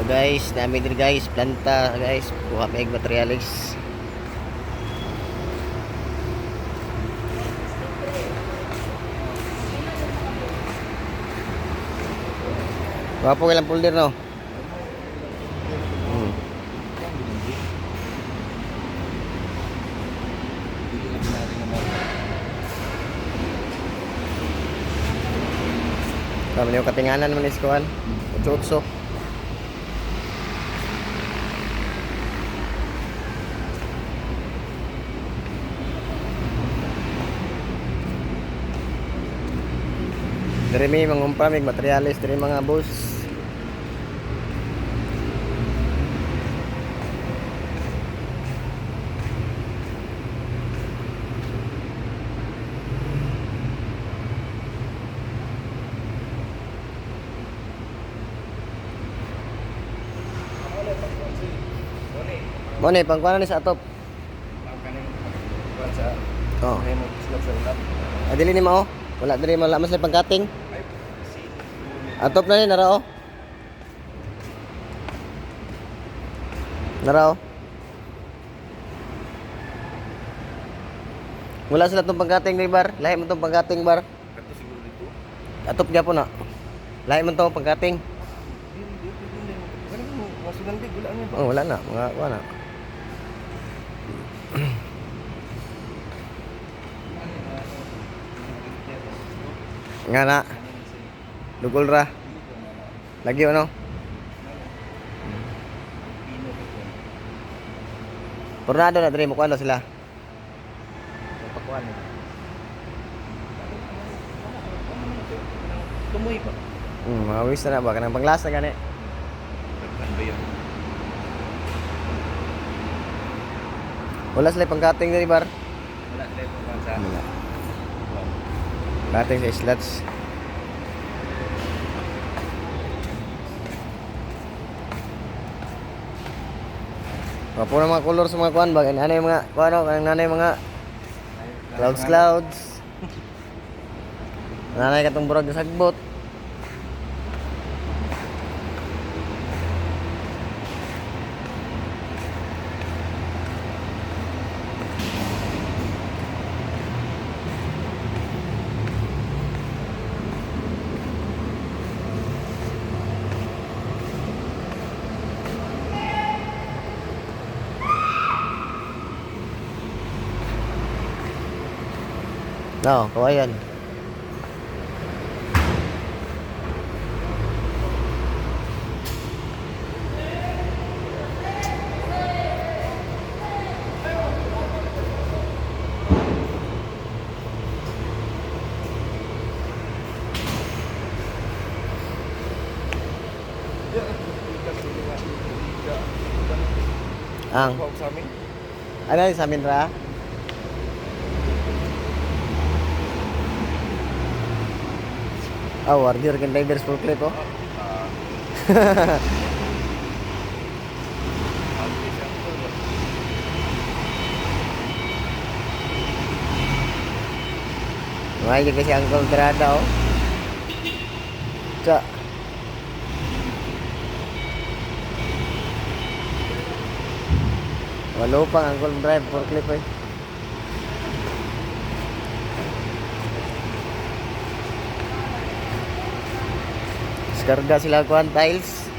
Guys, namin din guys, planta guys, kuha may materialis. Wapo ilang folder no? Kami yung katinganan naman is kuhan. Utso-utso. Dari may mangumpa, may materialis, dari mga bus. Mone, pangkuanan ni sa atop. Oh. Adili ni mao. Wala diri malaman sa pangkating. Atop na ni narao. Narao. Wala sila tong pangkating ni bar. Lahi mo tong pangkating bar. Atop gyapon na. Lahi mo tong pangkating. Oh, wala na. Wala na. Nga na. Dugol ra. Lagi ano? Tornado na diri mo kuano sila. Pakuan. Tumoy pa. Mawis na ba kanang panglas na gani. Wala sila pangkating diri bar. Wala sila pangkasa. Wala. Kating sa slots. Wapo na mga color sa mga kuan ba? Ano yung mga kuano? Ano yung mga clouds. Nanay katong burag sa sagbot. No, kawayan. Ang ano yung sa amin ra? Oh, warrior kan drivers full clip oh. May juga si Uncle Berada oh. Cak. Walo pang Uncle drive full clip eh. Karga sila kuan tiles.